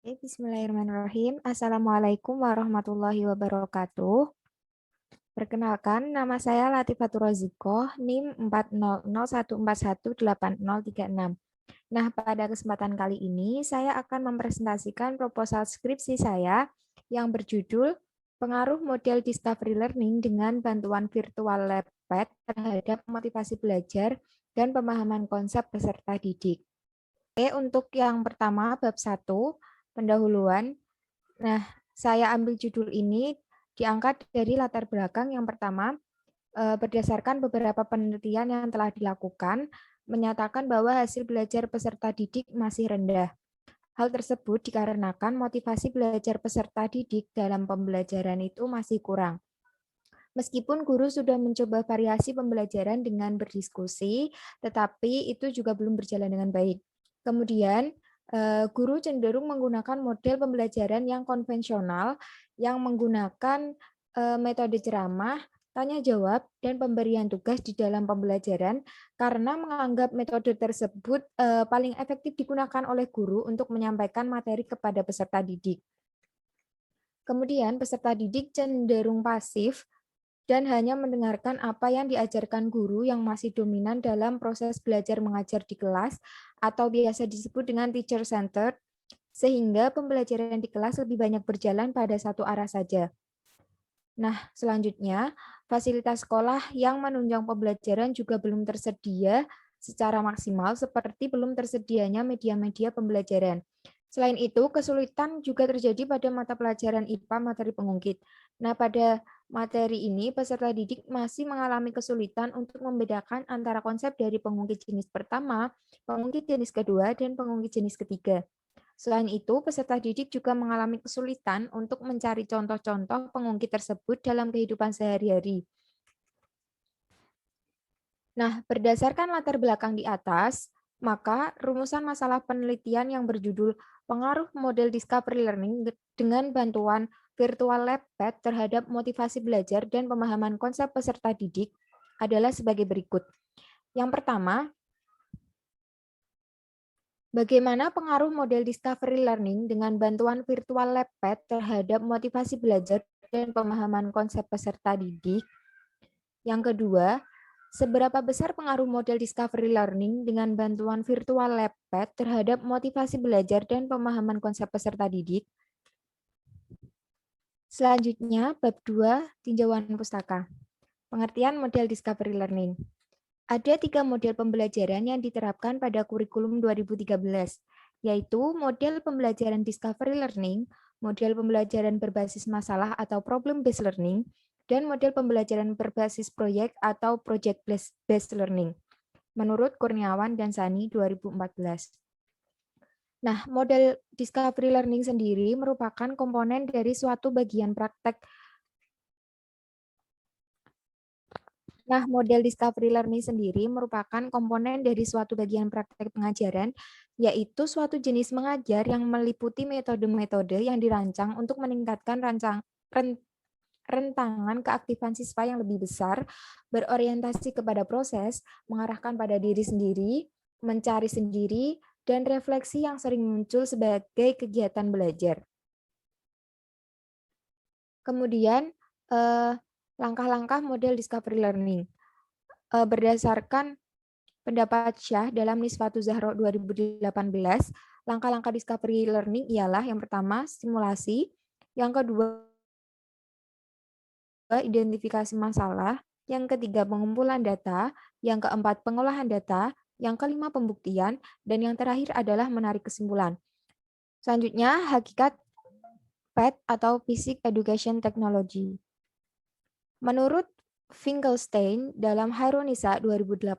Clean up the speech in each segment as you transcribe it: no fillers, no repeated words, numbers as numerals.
Oke, Bismillahirrahmanirrahim. Assalamualaikum warahmatullahi wabarakatuh. Perkenalkan, nama saya Latifatur Rozikoh, NIM 40014180036. Nah, pada kesempatan kali ini, saya akan mempresentasikan proposal skripsi saya yang berjudul Pengaruh Model Discovery Learning dengan Bantuan Virtual Lab Pad terhadap Motivasi Belajar dan Pemahaman Konsep Peserta Didik. Oke, untuk yang pertama, bab 1, pendahuluan. Nah, saya ambil judul ini diangkat dari latar belakang yang pertama, berdasarkan beberapa penelitian yang telah dilakukan, menyatakan bahwa hasil belajar peserta didik masih rendah. Hal tersebut dikarenakan motivasi belajar peserta didik dalam pembelajaran itu masih kurang. Meskipun guru sudah mencoba variasi pembelajaran dengan berdiskusi, tetapi itu juga belum berjalan dengan baik. Kemudian, guru cenderung menggunakan model pembelajaran yang konvensional yang menggunakan metode ceramah, tanya jawab, dan pemberian tugas di dalam pembelajaran karena menganggap metode tersebut paling efektif digunakan oleh guru untuk menyampaikan materi kepada peserta didik. Kemudian, peserta didik cenderung pasif dan hanya mendengarkan apa yang diajarkan guru yang masih dominan dalam proses belajar mengajar di kelas atau biasa disebut dengan teacher-centered, sehingga pembelajaran di kelas lebih banyak berjalan pada satu arah saja. Nah, selanjutnya, fasilitas sekolah yang menunjang pembelajaran juga belum tersedia secara maksimal seperti belum tersedianya media-media pembelajaran. Selain itu, kesulitan juga terjadi pada mata pelajaran IPA materi pengungkit. Nah, pada materi ini, peserta didik masih mengalami kesulitan untuk membedakan antara konsep dari pengungkit jenis pertama, pengungkit jenis kedua, dan pengungkit jenis ketiga. Selain itu, peserta didik juga mengalami kesulitan untuk mencari contoh-contoh pengungkit tersebut dalam kehidupan sehari-hari. Nah, berdasarkan latar belakang di atas, maka rumusan masalah penelitian yang berjudul Pengaruh Model Discovery Learning dengan Bantuan Virtual Lab Pad terhadap Motivasi Belajar dan Pemahaman Konsep Peserta Didik adalah sebagai berikut. Yang pertama, bagaimana pengaruh model Discovery Learning dengan bantuan Virtual Lab Pad terhadap motivasi belajar dan pemahaman konsep peserta didik? Yang kedua, seberapa besar pengaruh model Discovery Learning dengan bantuan Virtual Lab Pad terhadap motivasi belajar dan pemahaman konsep peserta didik? Selanjutnya, bab 2, tinjauan pustaka. Pengertian model Discovery Learning. Ada 3 model pembelajaran yang diterapkan pada kurikulum 2013, yaitu model pembelajaran Discovery Learning, model pembelajaran berbasis masalah atau Problem-Based Learning, dan model pembelajaran berbasis proyek atau Project-Based Learning, menurut Kurniawan dan Sani 2014. Nah, model Discovery Learning sendiri merupakan komponen dari suatu bagian praktek. Nah, model Discovery Learning sendiri merupakan komponen dari suatu bagian praktek pengajaran, yaitu suatu jenis mengajar yang meliputi metode-metode yang dirancang untuk meningkatkan rentangan keaktifan siswa yang lebih besar, berorientasi kepada proses, mengarahkan pada diri sendiri, mencari sendiri, dan refleksi yang sering muncul sebagai kegiatan belajar. Kemudian, langkah-langkah model Discovery Learning. Berdasarkan pendapat Syah dalam Nisfatu Zahro 2018, langkah-langkah Discovery Learning ialah yang pertama, simulasi, yang kedua, identifikasi masalah, yang ketiga, pengumpulan data, yang keempat, pengolahan data, yang kelima, pembuktian, dan yang terakhir adalah menarik kesimpulan. Selanjutnya, hakikat PET atau Physics Education Technology. Menurut Finkelstein dalam Haironisa 2018,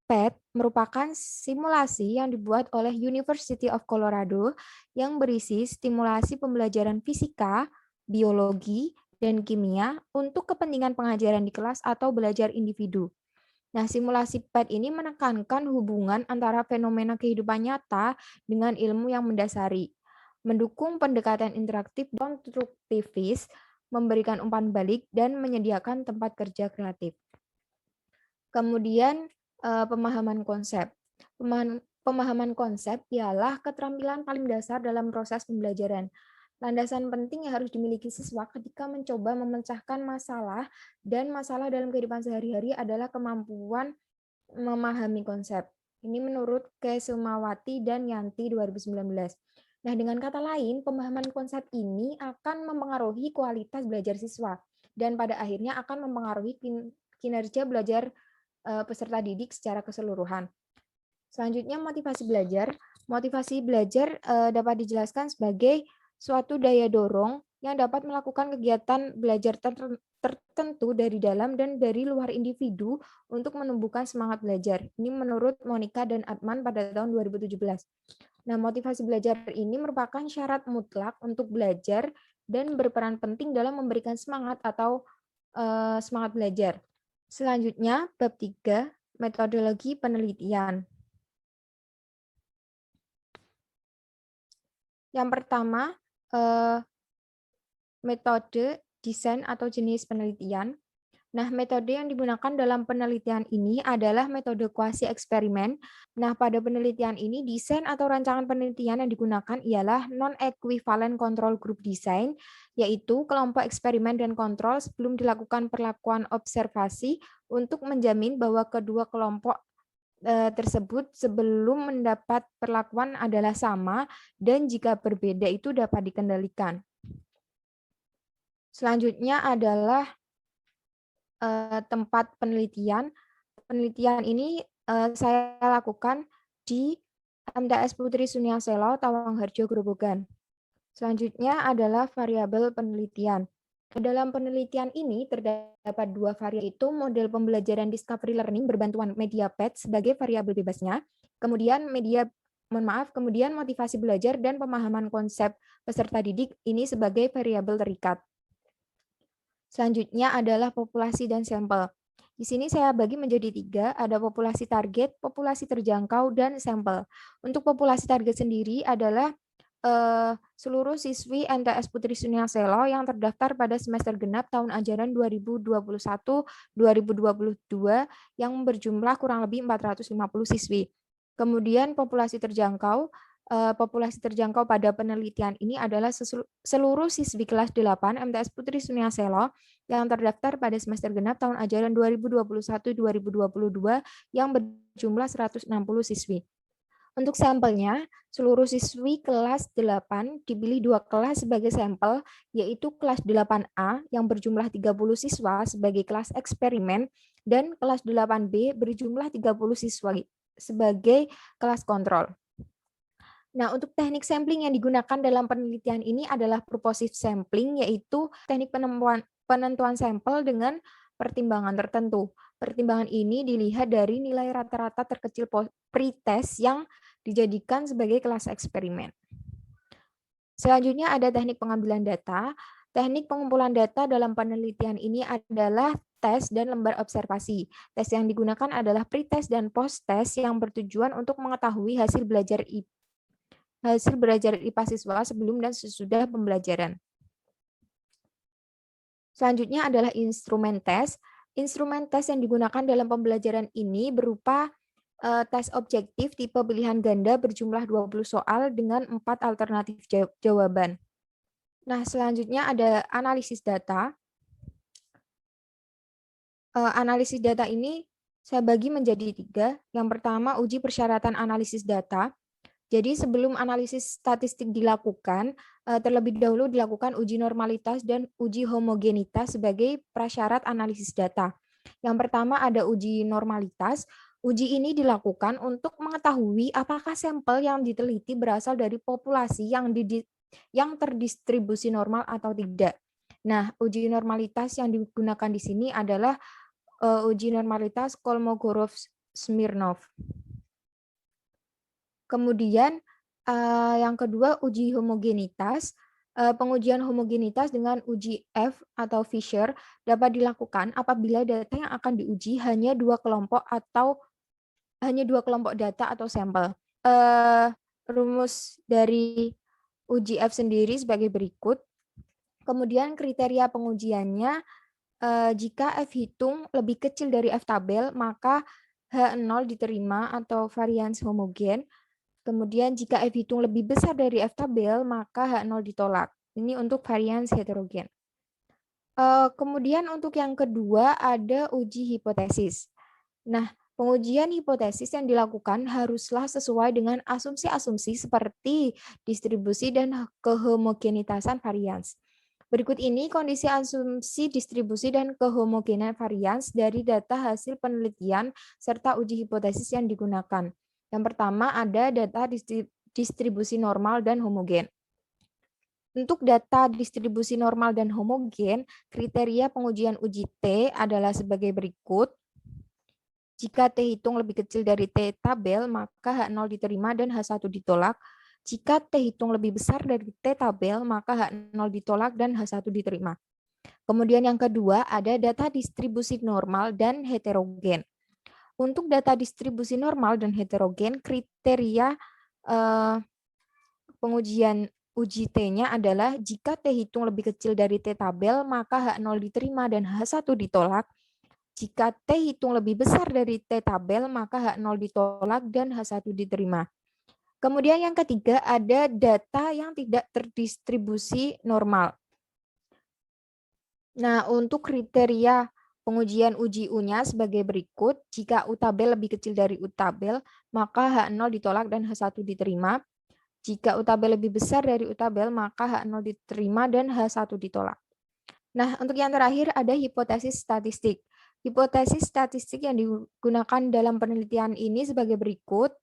PET merupakan simulasi yang dibuat oleh University of Colorado yang berisi stimulasi pembelajaran fisika, biologi, dan kimia untuk kepentingan pengajaran di kelas atau belajar individu. Nah, simulasi PET ini menekankan hubungan antara fenomena kehidupan nyata dengan ilmu yang mendasari, mendukung pendekatan interaktif konstruktivis, memberikan umpan balik, dan menyediakan tempat kerja kreatif. Kemudian, pemahaman konsep. Pemahaman konsep ialah keterampilan paling dasar dalam proses pembelajaran. Landasan penting yang harus dimiliki siswa ketika mencoba memecahkan masalah dan masalah dalam kehidupan sehari-hari adalah kemampuan memahami konsep. Ini menurut Kesumawati dan Yanti 2019. Nah, dengan kata lain, pemahaman konsep ini akan mempengaruhi kualitas belajar siswa dan pada akhirnya akan mempengaruhi kinerja belajar peserta didik secara keseluruhan. Selanjutnya motivasi belajar. Motivasi belajar dapat dijelaskan sebagai suatu daya dorong yang dapat melakukan kegiatan belajar tertentu dari dalam dan dari luar individu untuk menumbuhkan semangat belajar. Ini menurut Monica dan Atman pada tahun 2017. Nah, motivasi belajar ini merupakan syarat mutlak untuk belajar dan berperan penting dalam memberikan semangat atau semangat belajar. Selanjutnya, bab 3, metodologi penelitian. Yang pertama, metode, desain, atau jenis penelitian. Nah, metode yang digunakan dalam penelitian ini adalah metode kuasi eksperimen. Nah, pada penelitian ini, desain atau rancangan penelitian yang digunakan ialah non-equivalent control group design, yaitu kelompok eksperimen dan kontrol sebelum dilakukan perlakuan observasi untuk menjamin bahwa kedua kelompok tersebut sebelum mendapat perlakuan adalah sama dan jika berbeda itu dapat dikendalikan. Selanjutnya adalah tempat penelitian. Penelitian ini saya lakukan di MTS Putri Sunyaselo, Tawangharjo, Grobogan. Selanjutnya adalah variabel penelitian. Dalam penelitian ini terdapat dua variabel, yaitu model pembelajaran discovery learning berbantuan media PET sebagai variabel bebasnya, kemudian kemudian motivasi belajar dan pemahaman konsep peserta didik ini sebagai variabel terikat. Selanjutnya adalah populasi dan sampel. Di sini saya bagi menjadi 3, ada populasi target, populasi terjangkau, dan sampel. Untuk populasi target sendiri adalah seluruh siswi MTS Putri Sunyaselo yang terdaftar pada semester genap tahun ajaran 2021-2022 yang berjumlah kurang lebih 450 siswi. Kemudian populasi terjangkau pada penelitian ini adalah seluruh siswi kelas 8 MTS Putri Sunyaselo yang terdaftar pada semester genap tahun ajaran 2021-2022 yang berjumlah 160 siswi. Untuk sampelnya, seluruh siswi kelas 8 dipilih 2 kelas sebagai sampel, yaitu kelas 8A yang berjumlah 30 siswa sebagai kelas eksperimen, dan kelas 8B berjumlah 30 siswa sebagai kelas kontrol. Nah, untuk teknik sampling yang digunakan dalam penelitian ini adalah purposive sampling, yaitu teknik penentuan sampel dengan pertimbangan tertentu. Pertimbangan ini dilihat dari nilai rata-rata terkecil pretest yang dijadikan sebagai kelas eksperimen. Selanjutnya ada teknik pengambilan data. Teknik pengumpulan data dalam penelitian ini adalah tes dan lembar observasi. Tes yang digunakan adalah pretest dan post-test yang bertujuan untuk mengetahui hasil belajar IPA siswa sebelum dan sesudah pembelajaran. Selanjutnya adalah instrumen tes. Instrumen tes yang digunakan dalam pembelajaran ini berupa tes objektif tipe pilihan ganda berjumlah 20 soal dengan 4 alternatif jawaban. Nah, selanjutnya ada analisis data. Analisis data ini saya bagi menjadi 3. Yang pertama, uji persyaratan analisis data. Jadi sebelum analisis statistik dilakukan, terlebih dahulu dilakukan uji normalitas dan uji homogenitas sebagai prasyarat analisis data. Yang pertama ada uji normalitas. Uji ini dilakukan untuk mengetahui apakah sampel yang diteliti berasal dari populasi yang terdistribusi normal atau tidak. Nah, uji normalitas yang digunakan di sini adalah uji normalitas Kolmogorov-Smirnov. Kemudian yang kedua uji homogenitas. Pengujian homogenitas dengan uji F atau Fisher dapat dilakukan apabila data yang akan diuji hanya 2 kelompok data atau sampel. Rumus dari uji F sendiri sebagai berikut. Kemudian kriteria pengujiannya, jika F hitung lebih kecil dari F tabel, maka H0 diterima atau varians homogen. Kemudian jika F hitung lebih besar dari F tabel, maka H0 ditolak. Ini untuk varians heterogen. Kemudian untuk yang kedua ada uji hipotesis. Nah, pengujian hipotesis yang dilakukan haruslah sesuai dengan asumsi-asumsi seperti distribusi dan kehomogenitasan varians. Berikut ini kondisi asumsi distribusi dan kehomogenan varians dari data hasil penelitian serta uji hipotesis yang digunakan. Yang pertama ada data distribusi normal dan homogen. Untuk data distribusi normal dan homogen, kriteria pengujian uji T adalah sebagai berikut. Jika T hitung lebih kecil dari T tabel, maka H0 diterima dan H1 ditolak. Jika T hitung lebih besar dari T tabel, maka H0 ditolak dan H1 diterima. Kemudian yang kedua, ada data distribusi normal dan heterogen. Untuk data distribusi normal dan heterogen, kriteria pengujian uji T-nya adalah jika T hitung lebih kecil dari T tabel, maka H0 diterima dan H1 ditolak. Jika T hitung lebih besar dari T tabel, maka H0 ditolak dan H1 diterima. Kemudian yang ketiga, ada data yang tidak terdistribusi normal. Nah, untuk kriteria pengujian uji U-nya sebagai berikut. Jika U tabel lebih kecil dari U tabel, maka H0 ditolak dan H1 diterima. Jika U tabel lebih besar dari U tabel, maka H0 diterima dan H1 ditolak. Nah, untuk yang terakhir ada hipotesis statistik. Hipotesis statistik yang digunakan dalam penelitian ini sebagai berikut.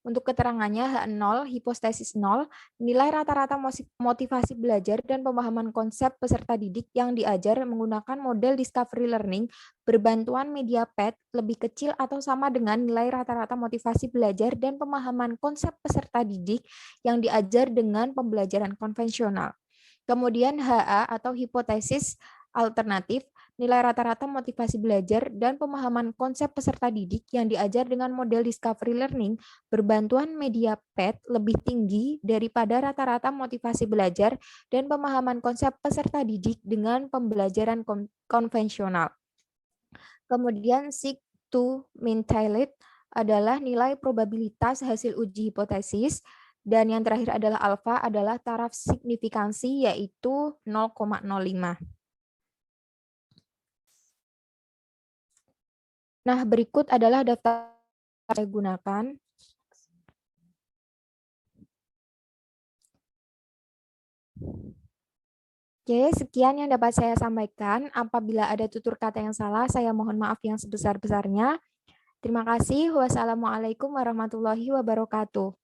Untuk keterangannya, H0, hipotesis 0, nilai rata-rata motivasi belajar dan pemahaman konsep peserta didik yang diajar menggunakan model discovery learning berbantuan media PET lebih kecil atau sama dengan nilai rata-rata motivasi belajar dan pemahaman konsep peserta didik yang diajar dengan pembelajaran konvensional. Kemudian HA atau hipotesis alternatif, nilai rata-rata motivasi belajar dan pemahaman konsep peserta didik yang diajar dengan model discovery learning berbantuan media PET lebih tinggi daripada rata-rata motivasi belajar dan pemahaman konsep peserta didik dengan pembelajaran konvensional. Kemudian sig2 min-tilde adalah nilai probabilitas hasil uji hipotesis, dan yang terakhir adalah alfa adalah taraf signifikansi yaitu 0,05. Nah, berikut adalah daftar yang saya gunakan. Oke, sekian yang dapat saya sampaikan. Apabila ada tutur kata yang salah, saya mohon maaf yang sebesar-besarnya. Terima kasih. Wassalamualaikum warahmatullahi wabarakatuh.